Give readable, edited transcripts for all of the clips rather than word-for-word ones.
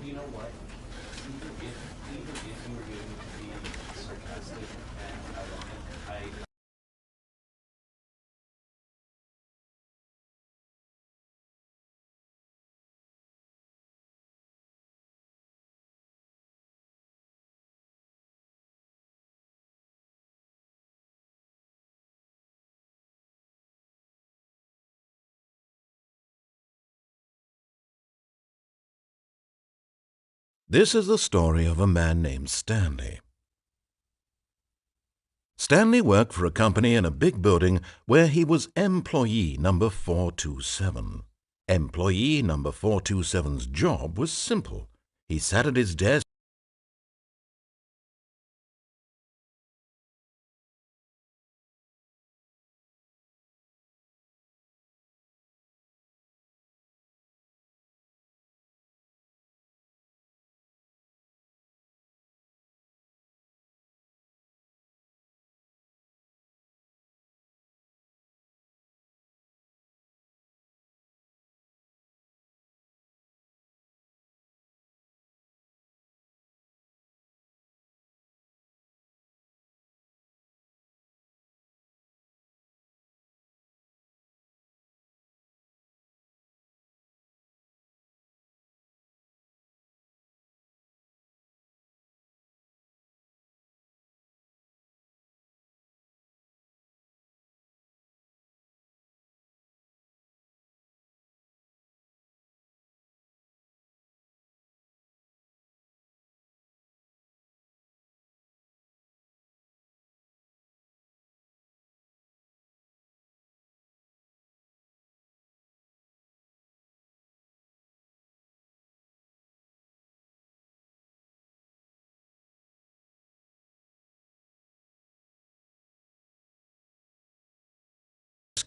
You know what? Even if you were going to be sarcastic and ironic, I This is the story of a man named Stanley. Stanley worked for a company in a big building where he was employee number 427. Employee number 427's job was simple. He sat at his desk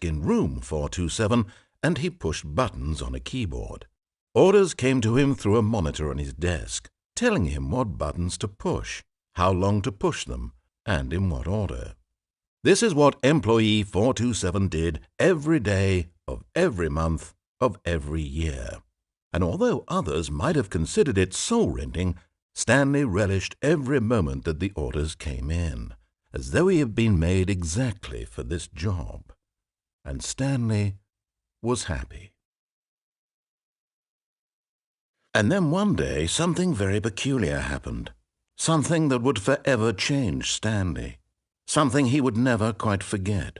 in room 427 and he pushed buttons on a keyboard. Orders came to him through a monitor on his desk, telling him what buttons to push, how long to push them, and in what order. This is what employee 427 did every day of every month of every year. And although others might have considered it soul-rending, Stanley relished every moment that the orders came in, as though he had been made exactly for this job. And Stanley was happy. And then one day something very peculiar happened, something that would forever change Stanley, something he would never quite forget.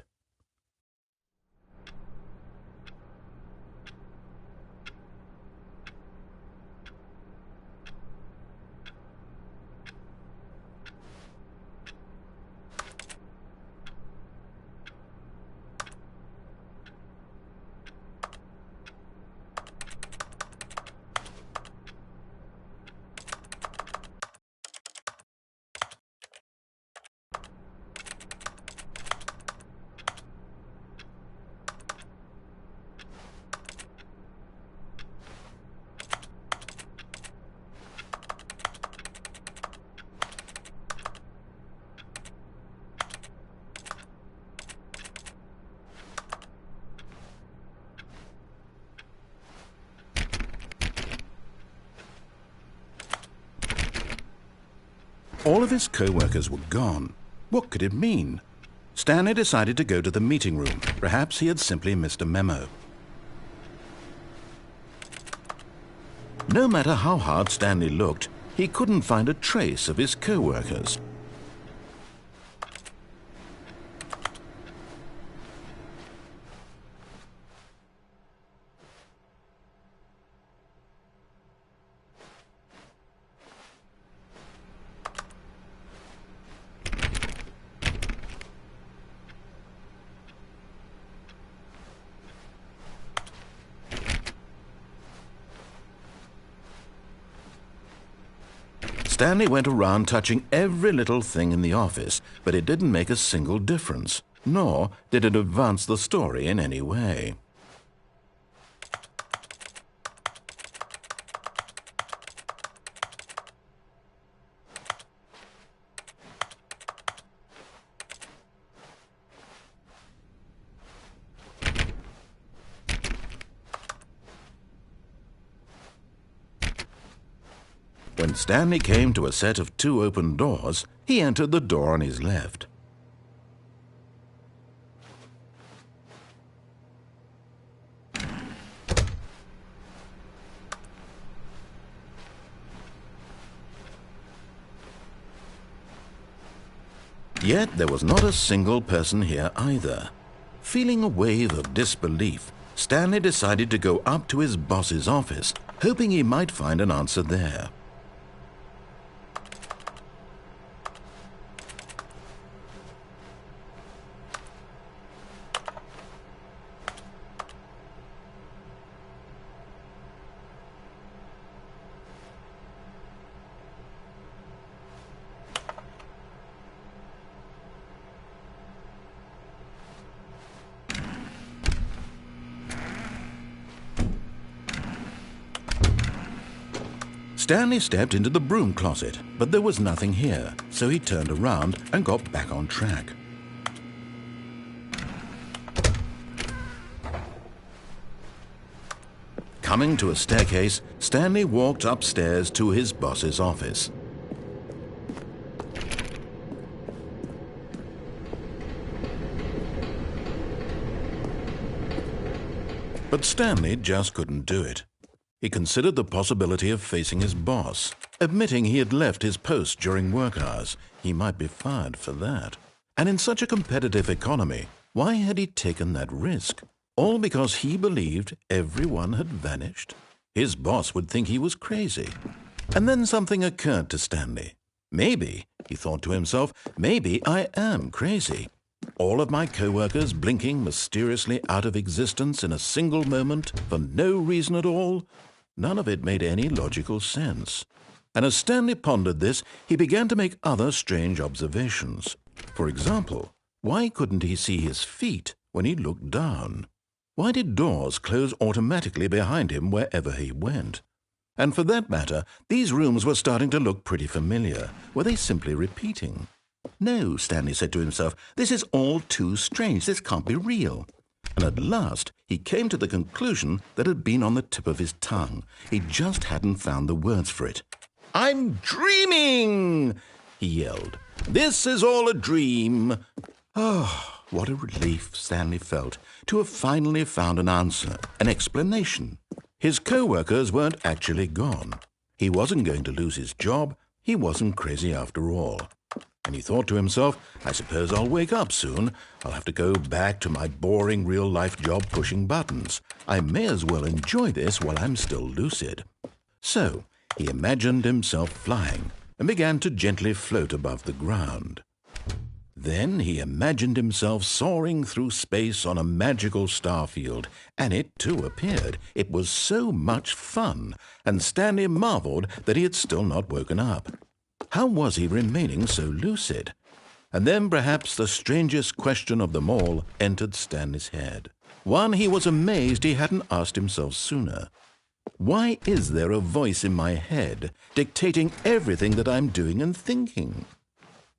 All of his co-workers were gone. What could it mean? Stanley decided to go to the meeting room. Perhaps he had simply missed a memo. No matter how hard Stanley looked, he couldn't find a trace of his co-workers. Stanley went around touching every little thing in the office, but it didn't make a single difference, nor did it advance the story in any way. When Stanley came to a set of 2 open doors, he entered the door on his left. Yet there was not a single person here either. Feeling a wave of disbelief, Stanley decided to go up to his boss's office, hoping he might find an answer there. Stanley stepped into the broom closet, but there was nothing here, so he turned around and got back on track. Coming to a staircase, Stanley walked upstairs to his boss's office. But Stanley just couldn't do it. He considered the possibility of facing his boss, admitting he had left his post during work hours. He might be fired for that. And in such a competitive economy, why had he taken that risk? All because he believed everyone had vanished? His boss would think he was crazy. And then something occurred to Stanley. Maybe, he thought to himself, maybe I am crazy. All of my co-workers blinking mysteriously out of existence in a single moment for no reason at all. None of it made any logical sense. And as Stanley pondered this, he began to make other strange observations. For example, why couldn't he see his feet when he looked down? Why did doors close automatically behind him wherever he went? And for that matter, these rooms were starting to look pretty familiar. Were they simply repeating? No, Stanley said to himself, this is all too strange. This can't be real. And at last, he came to the conclusion that had been on the tip of his tongue. He just hadn't found the words for it. "I'm dreaming!" he yelled. "This is all a dream." Oh, what a relief Stanley felt to have finally found an answer, an explanation. His co-workers weren't actually gone. He wasn't going to lose his job. He wasn't crazy after all. And he thought to himself, I suppose I'll wake up soon. I'll have to go back to my boring real-life job pushing buttons. I may as well enjoy this while I'm still lucid. So he imagined himself flying and began to gently float above the ground. Then he imagined himself soaring through space on a magical starfield, and it too appeared. It was so much fun, and Stanley marveled that he had still not woken up. How was he remaining so lucid? And then perhaps the strangest question of them all entered Stanley's head. One he was amazed he hadn't asked himself sooner. Why is there a voice in my head dictating everything that I'm doing and thinking?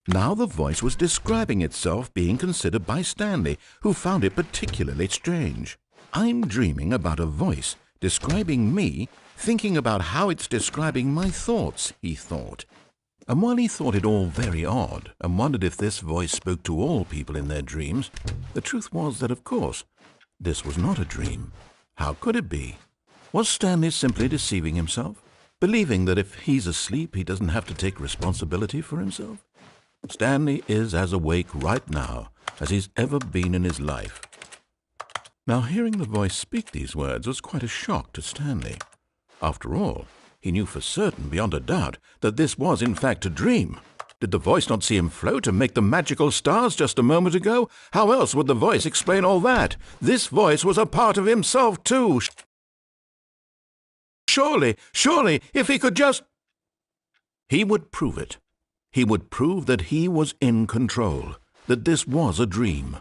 Now the voice was describing itself being considered by Stanley, who found it particularly strange. I'm dreaming about a voice describing me, thinking about how it's describing my thoughts, he thought. And while he thought it all very odd and wondered if this voice spoke to all people in their dreams, the truth was that, of course, this was not a dream. How could it be? Was Stanley simply deceiving himself, believing that if he's asleep he doesn't have to take responsibility for himself? Stanley is as awake right now as he's ever been in his life. Now, hearing the voice speak these words was quite a shock to Stanley. After all, he knew for certain, beyond a doubt, that this was in fact a dream. Did the voice not see him float and make the magical stars just a moment ago? How else would the voice explain all that? This voice was a part of himself too. Surely, if he could just... He would prove it. He would prove that he was in control, that this was a dream.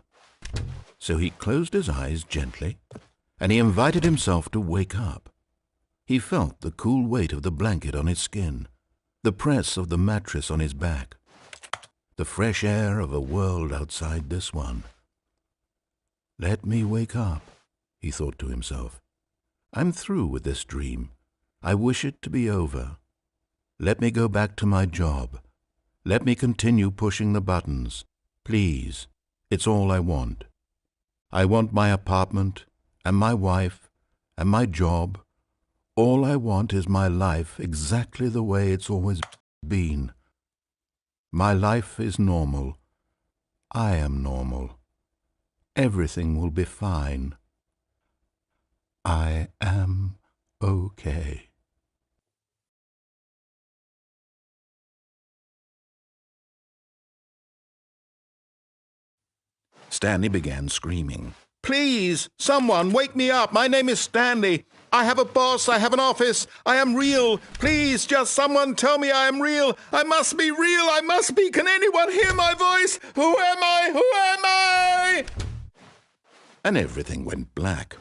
So he closed his eyes gently, and he invited himself to wake up. He felt the cool weight of the blanket on his skin, the press of the mattress on his back, the fresh air of a world outside this one. Let me wake up, he thought to himself. I'm through with this dream. I wish it to be over. Let me go back to my job. Let me continue pushing the buttons. Please, it's all I want. I want my apartment and my wife and my job. All I want is my life exactly the way it's always been. My life is normal. I am normal. Everything will be fine. I am okay. Stanley began screaming. Please, someone, wake me up. My name is Stanley. I have a boss. I have an office. I am real. Please, just someone tell me I am real. I must be real. I must be. Can anyone hear my voice? Who am I? Who am I? And everything went black.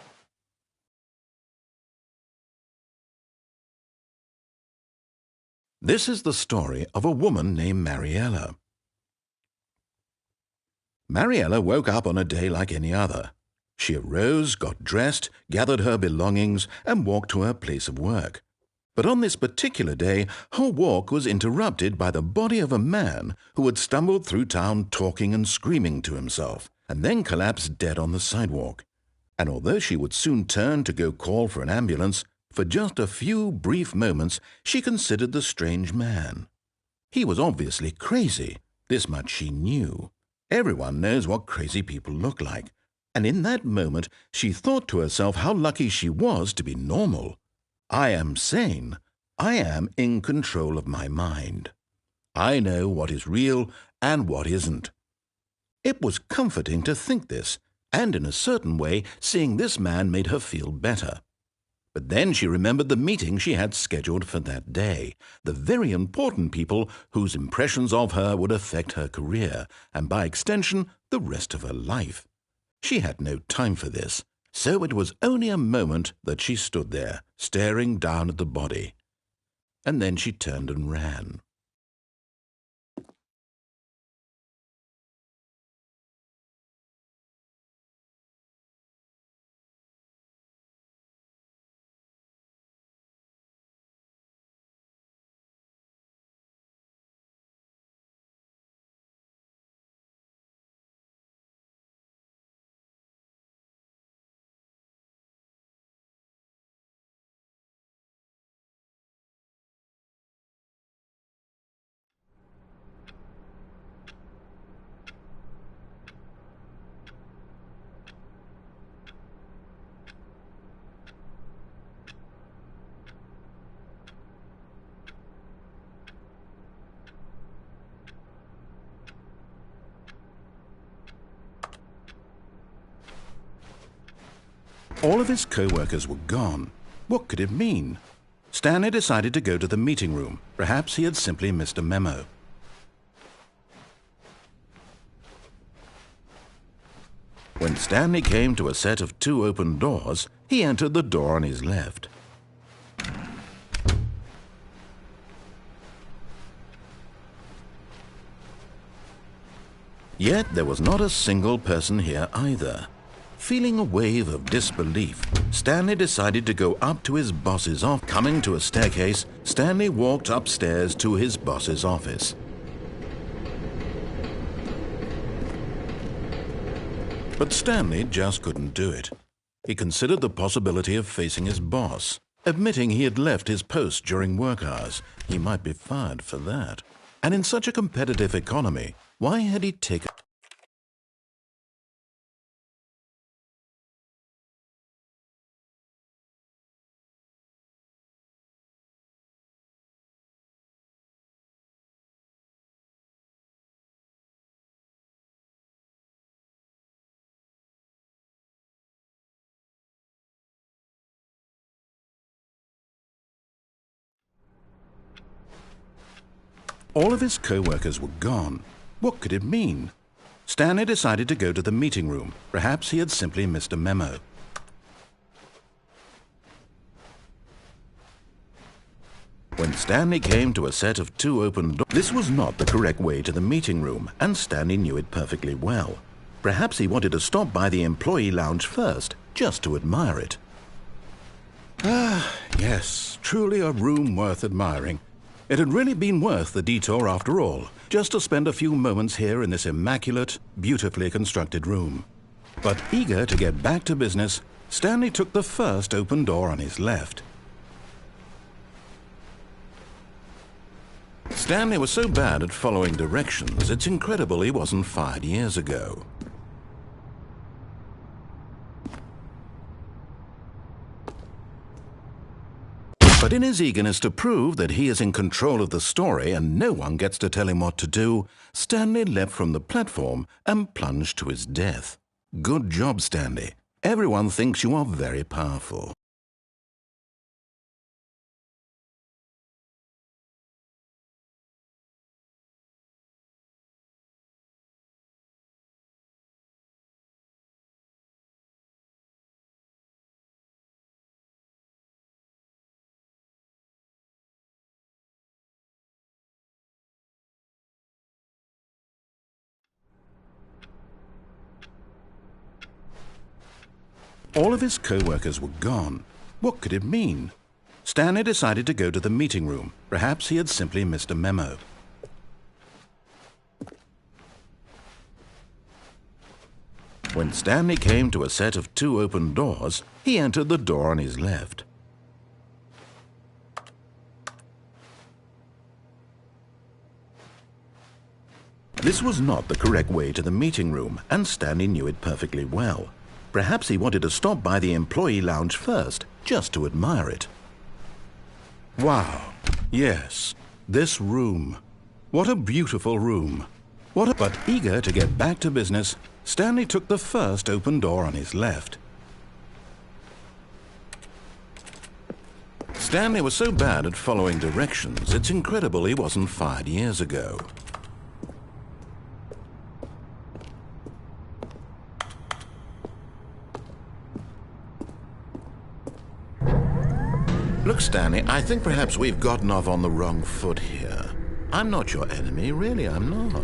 This is the story of a woman named Mariella. Mariella woke up on a day like any other. She arose, got dressed, gathered her belongings, and walked to her place of work. But on this particular day, her walk was interrupted by the body of a man who had stumbled through town talking and screaming to himself, and then collapsed dead on the sidewalk. And although she would soon turn to go call for an ambulance, for just a few brief moments she considered the strange man. He was obviously crazy. This much she knew. Everyone knows what crazy people look like. And in that moment, she thought to herself how lucky she was to be normal. I am sane. I am in control of my mind. I know what is real and what isn't. It was comforting to think this, and in a certain way, seeing this man made her feel better. But then she remembered the meeting she had scheduled for that day, the very important people whose impressions of her would affect her career, and by extension, the rest of her life. She had no time for this, so it was only a moment that she stood there, staring down at the body. And then she turned and ran. All of his co-workers were gone. What could it mean? Stanley decided to go to the meeting room. Perhaps he had simply missed a memo. When Stanley came to a set of 2 open doors, he entered the door on his left. Yet there was not a single person here either. Feeling a wave of disbelief, Stanley decided to go up to his boss's office. Coming to a staircase, Stanley walked upstairs to his boss's office. But Stanley just couldn't do it. He considered the possibility of facing his boss. Admitting he had left his post during work hours, he might be fired for that. And in such a competitive economy, why had he taken... All of his co-workers were gone. What could it mean? Stanley decided to go to the meeting room. Perhaps he had simply missed a memo. When Stanley came to a set of 2 open doors, this was not the correct way to the meeting room, and Stanley knew it perfectly well. Perhaps he wanted to stop by the employee lounge first, just to admire it. Ah, yes, truly a room worth admiring. It had really been worth the detour after all, just to spend a few moments here in this immaculate, beautifully constructed room. But eager to get back to business, Stanley took the first open door on his left. Stanley was so bad at following directions, it's incredible he wasn't fired years ago. But in his eagerness to prove that he is in control of the story and no one gets to tell him what to do, Stanley leapt from the platform and plunged to his death. Good job, Stanley. Everyone thinks you are very powerful. All of his co-workers were gone. What could it mean? Stanley decided to go to the meeting room. Perhaps he had simply missed a memo. When Stanley came to a set of 2 open doors, he entered the door on his left. This was not the correct way to the meeting room, and Stanley knew it perfectly well. Perhaps he wanted to stop by the employee lounge first, just to admire it. Wow, yes, this room. What a beautiful room. But eager to get back to business, Stanley took the first open door on his left. Stanley was so bad at following directions, it's incredible he wasn't fired years ago. Look, Stanley, I think perhaps we've gotten off on the wrong foot here. I'm not your enemy, really, I'm not.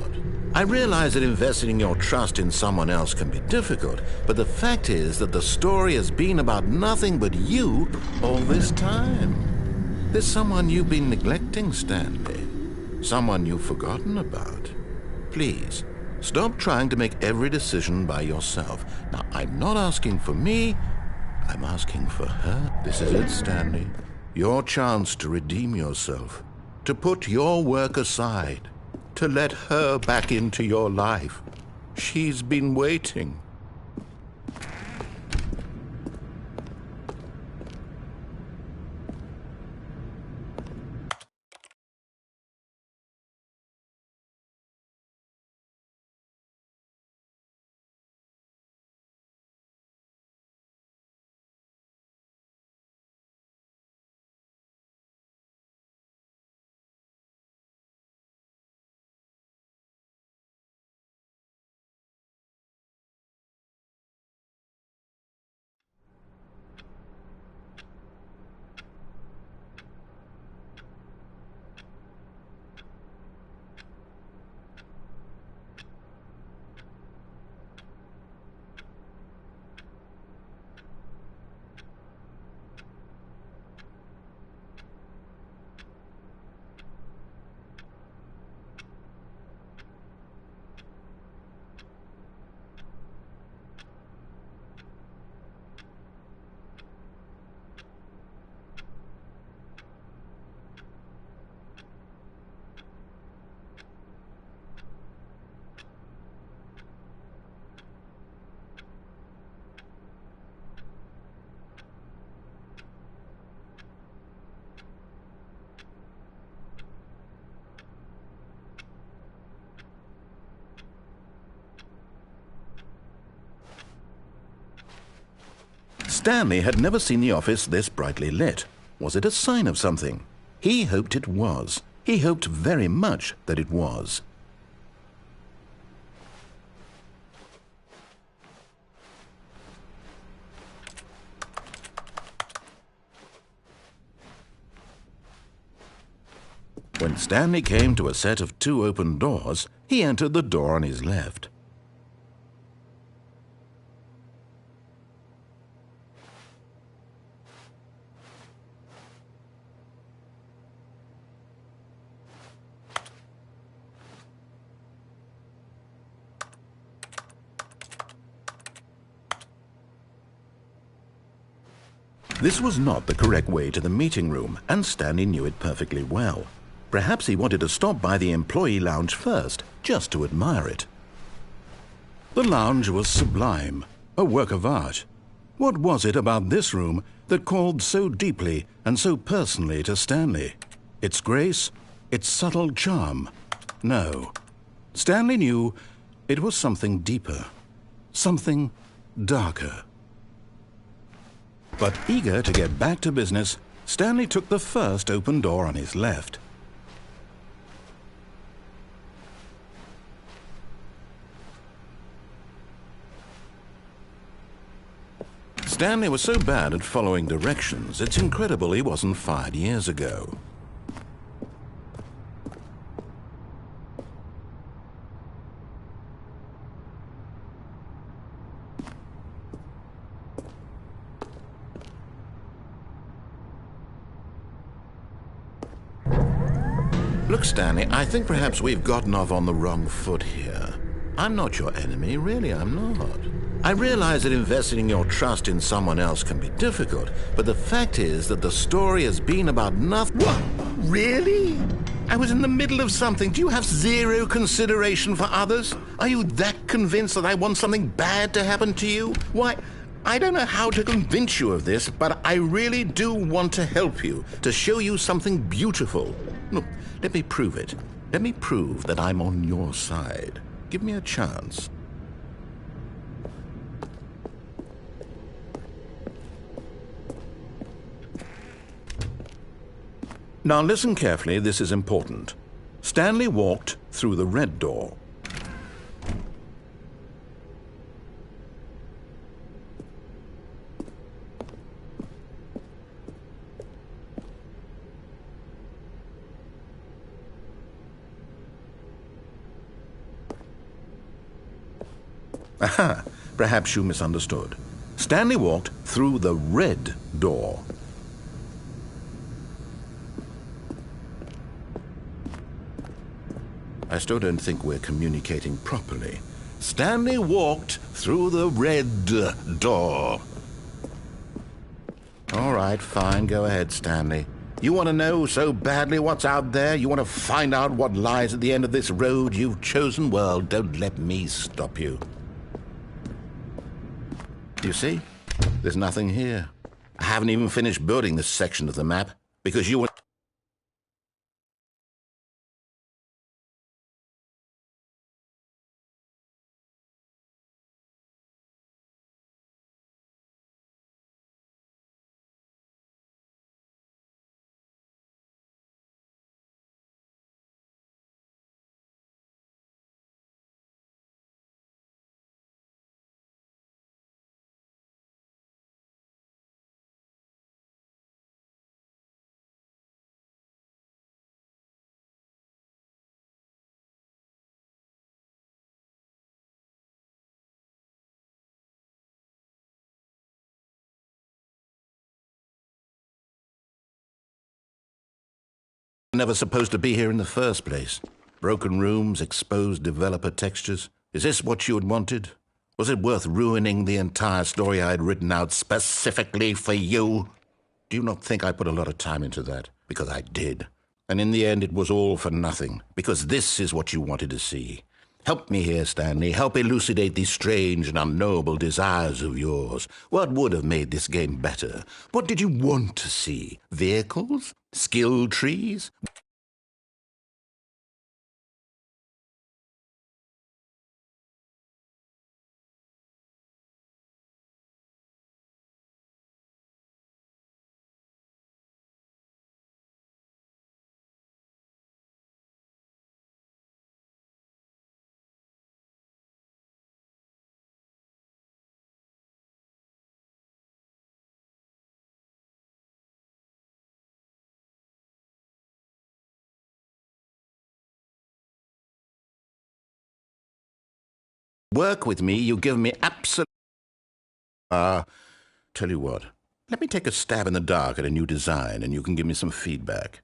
I realize that investing your trust in someone else can be difficult, but the fact is that the story has been about nothing but you all this time. There's someone you've been neglecting, Stanley. Someone you've forgotten about. Please, stop trying to make every decision by yourself. Now, I'm not asking for me, I'm asking for her. This is it, Stanley. Your chance to redeem yourself, to put your work aside, to let her back into your life. She's been waiting. Stanley had never seen the office this brightly lit. Was it a sign of something? He hoped it was. He hoped very much that it was. When Stanley came to a set of 2 open doors, he entered the door on his left. This was not the correct way to the meeting room, and Stanley knew it perfectly well. Perhaps he wanted to stop by the employee lounge first, just to admire it. The lounge was sublime, a work of art. What was it about this room that called so deeply and so personally to Stanley? Its grace? Its subtle charm? No. Stanley knew it was something deeper, something darker. But eager to get back to business, Stanley took the first open door on his left. Stanley was so bad at following directions, it's incredible he wasn't fired years ago. Look, Stanley, I think perhaps we've gotten off on the wrong foot here. I'm not your enemy, really, I'm not. I realize that investing your trust in someone else can be difficult, but the fact is that the story has been about nothing. What? Really? I was in the middle of something. Do you have zero consideration for others? Are you that convinced that I want something bad to happen to you? Why, I don't know how to convince you of this, but I really do want to help you, to show you something beautiful. Look, let me prove it. Let me prove that I'm on your side. Give me a chance. Now listen carefully, this is important. Stanley walked through the red door. Aha, perhaps you misunderstood. Stanley walked through the red door. I still don't think we're communicating properly. Stanley walked through the red door. All right, fine, go ahead, Stanley. You want to know so badly what's out there? You want to find out what lies at the end of this road you've chosen? Well, don't let me stop you. You see? There's nothing here. I haven't even finished building this section of the map because you were... never supposed to be here in the first place. Broken rooms, exposed developer textures. Is this what you had wanted? Was it worth ruining the entire story I had written out specifically for you? Do you not think I put a lot of time into that? Because I did. And in the end, it was all for nothing. Because this is what you wanted to see. Help me here, Stanley. Help elucidate these strange and unknowable desires of yours. What would have made this game better? What did you want to see? Vehicles? Skill trees? Work with me, you give me absolute... Tell you what, let me take a stab in the dark at a new design and you can give me some feedback.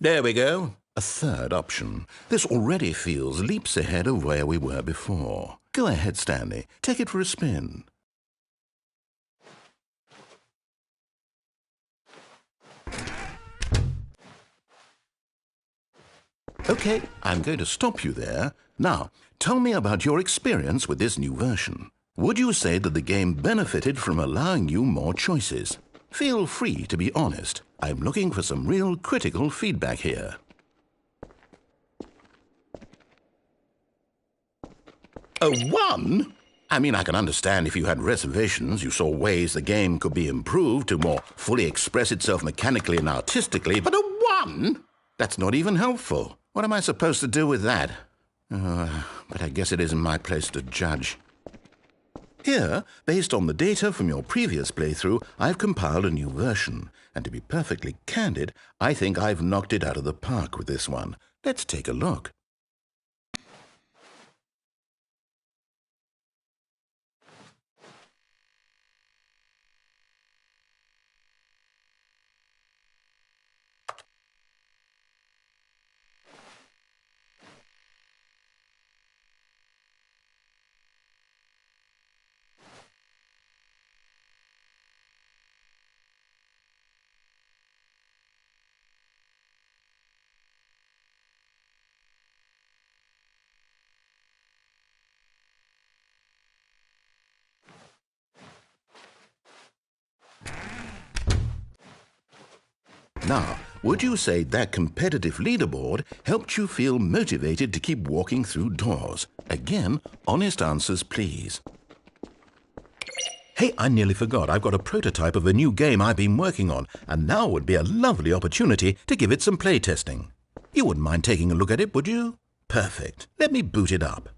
There we go. A third option. This already feels leaps ahead of where we were before. Go ahead, Stanley. Take it for a spin. Okay, I'm going to stop you there. Now, tell me about your experience with this new version. Would you say that the game benefited from allowing you more choices? Feel free to be honest. I'm looking for some real critical feedback here. A 1? I mean, I can understand if you had reservations, you saw ways the game could be improved to more fully express itself mechanically and artistically, but a 1? That's not even helpful. What am I supposed to do with that? But I guess it isn't my place to judge. Here, based on the data from your previous playthrough, I've compiled a new version. And to be perfectly candid, I think I've knocked it out of the park with this one. Let's take a look. Now, would you say that competitive leaderboard helped you feel motivated to keep walking through doors? Again, honest answers, please. Hey, I nearly forgot. I've got a prototype of a new game I've been working on, and now would be a lovely opportunity to give it some playtesting. You wouldn't mind taking a look at it, would you? Perfect. Let me boot it up.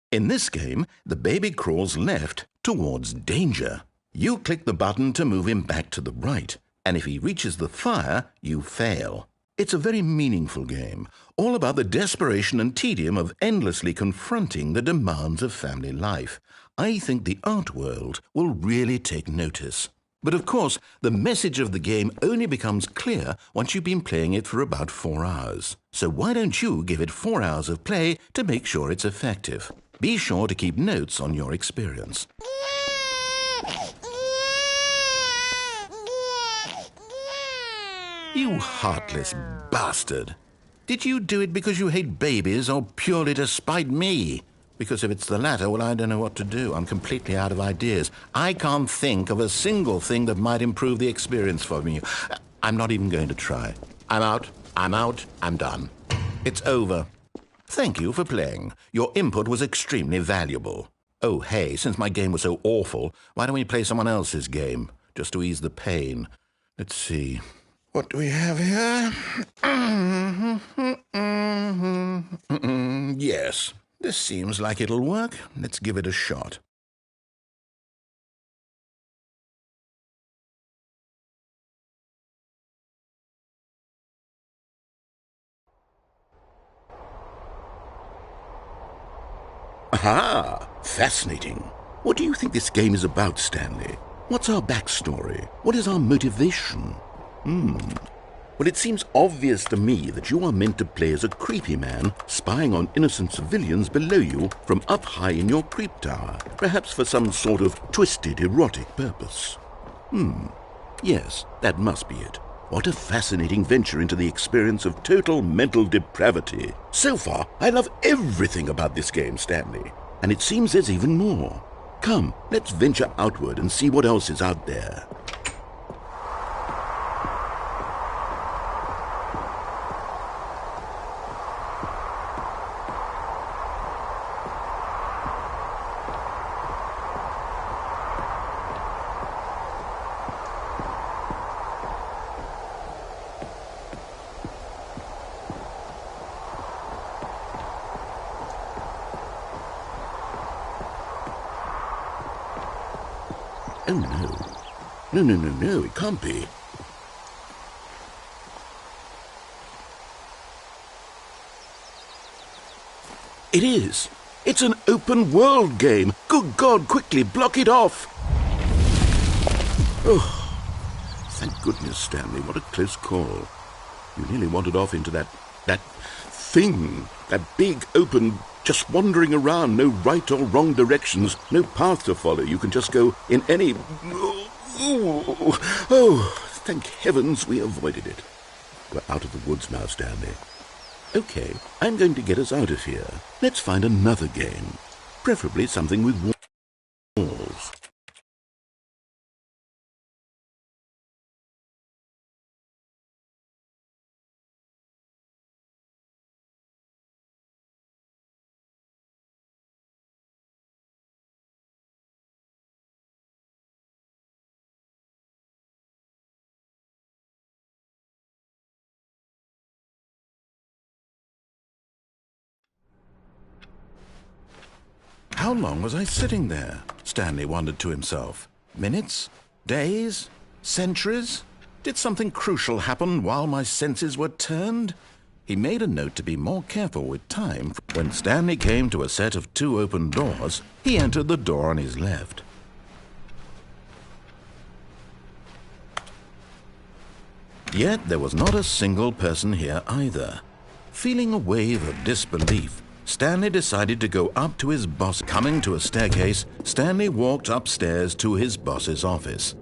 In this game, the baby crawls left towards danger. You click the button to move him back to the right, and if he reaches the fire, you fail. It's a very meaningful game, all about the desperation and tedium of endlessly confronting the demands of family life. I think the art world will really take notice. But of course, the message of the game only becomes clear once you've been playing it for about 4 hours. So why don't you give it 4 hours of play to make sure it's effective? Be sure to keep notes on your experience. You heartless bastard! Did you do it because you hate babies or purely to spite me? Because if it's the latter, well, I don't know what to do. I'm completely out of ideas. I can't think of a single thing that might improve the experience for me. I'm not even going to try. I'm out, I'm done. It's over. Thank you for playing. Your input was extremely valuable. Oh, hey, since my game was so awful, why don't we play someone else's game, just to ease the pain? Let's see. What do we have here? Yes, this seems like it'll work. Let's give it a shot. Aha! Fascinating. What do you think this game is about, Stanley? What's our backstory? What is our motivation? Well, it seems obvious to me that you are meant to play as a creepy man spying on innocent civilians below you from up high in your creep tower, perhaps for some sort of twisted, erotic purpose. Yes, that must be it. What a fascinating venture into the experience of total mental depravity. So far, I love everything about this game, Stanley. And it seems there's even more. Come, let's venture outward and see what else is out there. Oh, no. No, it can't be. It is. It's an open-world game. Good God, quickly, block it off. Oh, thank goodness, Stanley. What a close call. You nearly wandered off into that thing. That big, open, just wandering around. No right or wrong directions. No path to follow. You can just go in any... Oh, thank heavens we avoided it. We're out of the woods now, Stanley. Okay, I'm going to get us out of here. Let's find another game. Preferably something with walls. How long was I sitting there? Stanley wondered to himself. Minutes? Days? Centuries? Did something crucial happen while my senses were turned? He made a note to be more careful with time. When Stanley came to a set of 2 open doors, he entered the door on his left. Yet there was not a single person here either. Feeling a wave of disbelief, Stanley decided to go up to his boss. Coming to a staircase, Stanley walked upstairs to his boss's office.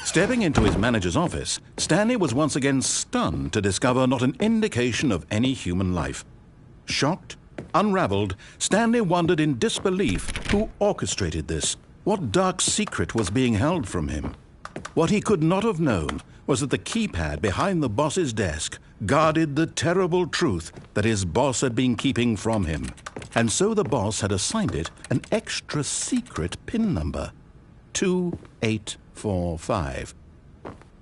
Stepping into his manager's office, Stanley was once again stunned to discover not an indication of any human life. Shocked, unraveled, Stanley wondered in disbelief who orchestrated this. What dark secret was being held from him? What he could not have known was that the keypad behind the boss's desk guarded the terrible truth that his boss had been keeping from him. And so the boss had assigned it an extra secret PIN number, 2845.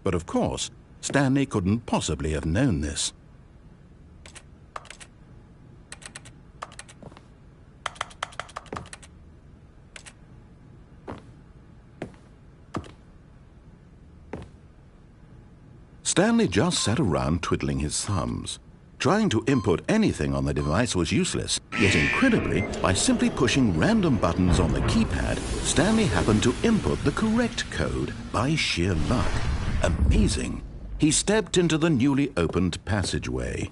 But of course, Stanley couldn't possibly have known this. Stanley just sat around twiddling his thumbs. Trying to input anything on the device was useless, yet incredibly, by simply pushing random buttons on the keypad, Stanley happened to input the correct code by sheer luck. Amazing! He stepped into the newly opened passageway.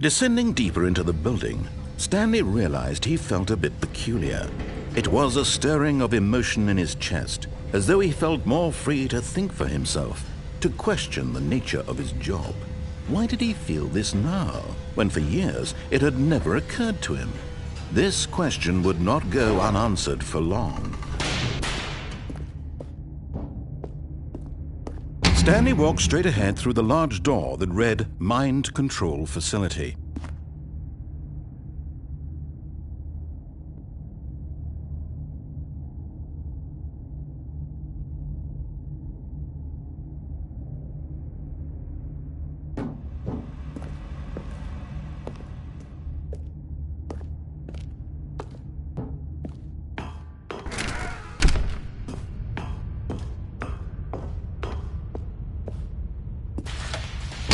Descending deeper into the building, Stanley realized he felt a bit peculiar. It was a stirring of emotion in his chest, as though he felt more free to think for himself, to question the nature of his job. Why did he feel this now, when for years it had never occurred to him? This question would not go unanswered for long. Stanley walked straight ahead through the large door that read Mind Control Facility.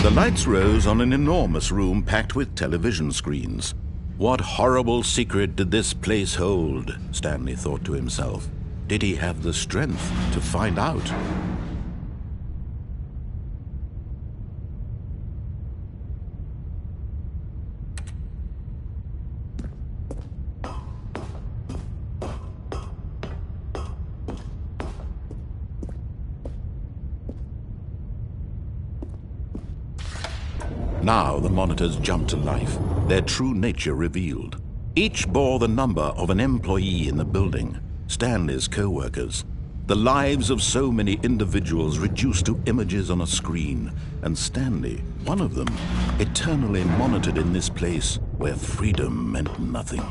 The lights rose on an enormous room packed with television screens. What horrible secret did this place hold? Stanley thought to himself. Did he have the strength to find out? Now the monitors jumped to life, their true nature revealed. Each bore the number of an employee in the building, Stanley's co-workers. The lives of so many individuals reduced to images on a screen, and Stanley, one of them, eternally monitored in this place where freedom meant nothing.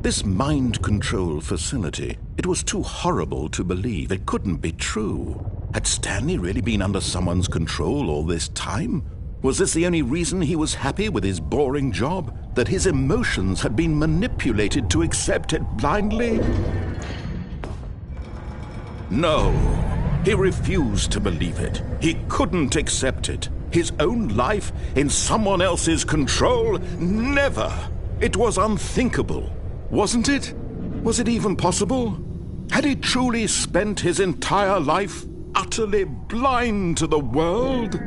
This mind control facility, it was too horrible to believe. It couldn't be true. Had Stanley really been under someone's control all this time? Was this the only reason he was happy with his boring job? That his emotions had been manipulated to accept it blindly? No, he refused to believe it. He couldn't accept it. His own life in someone else's control? Never! It was unthinkable, wasn't it? Was it even possible? Had he truly spent his entire life utterly blind to the world?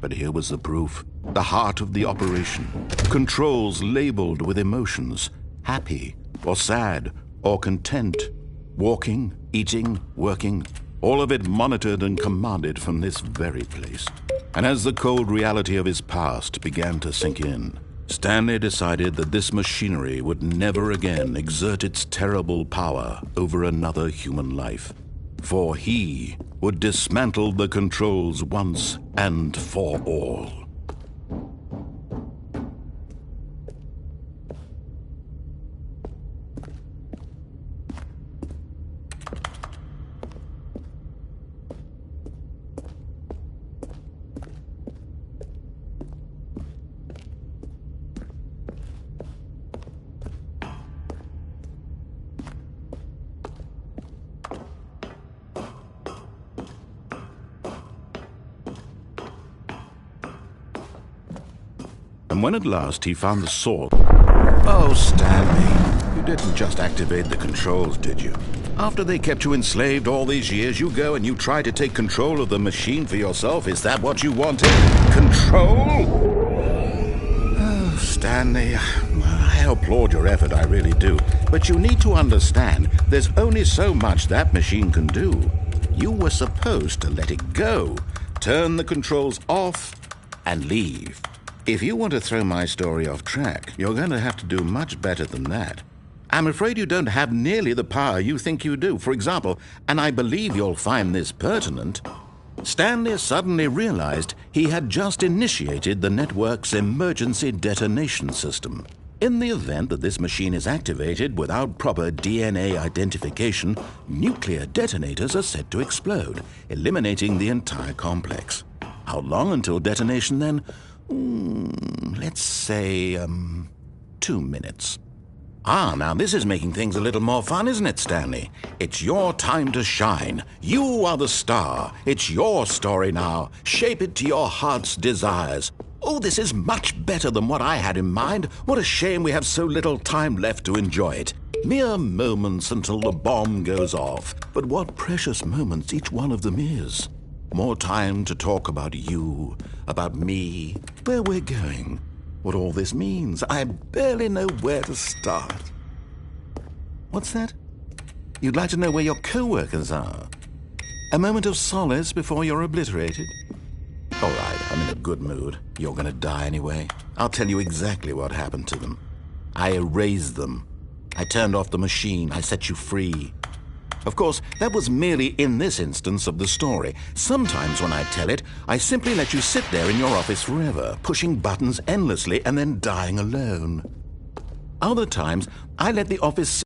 But here was the proof. The heart of the operation. Controls labeled with emotions. Happy, or sad, or content. Walking, eating, working. All of it monitored and commanded from this very place. And as the cold reality of his past began to sink in, Stanley decided that this machinery would never again exert its terrible power over another human life. For he would dismantle the controls once and for all. And when at last he found the source... Oh, Stanley, you didn't just activate the controls, did you? After they kept you enslaved all these years, you go and you try to take control of the machine for yourself. Is that what you wanted? Control? Oh, Stanley, I applaud your effort, I really do. But you need to understand, there's only so much that machine can do. You were supposed to let it go, turn the controls off, and leave. If you want to throw my story off track, you're going to have to do much better than that. I'm afraid you don't have nearly the power you think you do. For example, and I believe you'll find this pertinent, Stanley suddenly realized he had just initiated the network's emergency detonation system. In the event that this machine is activated without proper DNA identification, nuclear detonators are set to explode, eliminating the entire complex. How long until detonation then? Let's say, 2 minutes. Ah, now this is making things a little more fun, isn't it, Stanley? It's your time to shine. You are the star. It's your story now. Shape it to your heart's desires. Oh, this is much better than what I had in mind. What a shame we have so little time left to enjoy it. Mere moments until the bomb goes off. But what precious moments each one of them is. More time to talk about you, about me, where we're going, what all this means. I barely know where to start. What's that? You'd like to know where your co-workers are? A moment of solace before you're obliterated? All right, I'm in a good mood. You're going to die anyway. I'll tell you exactly what happened to them. I erased them. I turned off the machine. I set you free. Of course, that was merely in this instance of the story. Sometimes when I tell it, I simply let you sit there in your office forever, pushing buttons endlessly and then dying alone. Other times, I let the office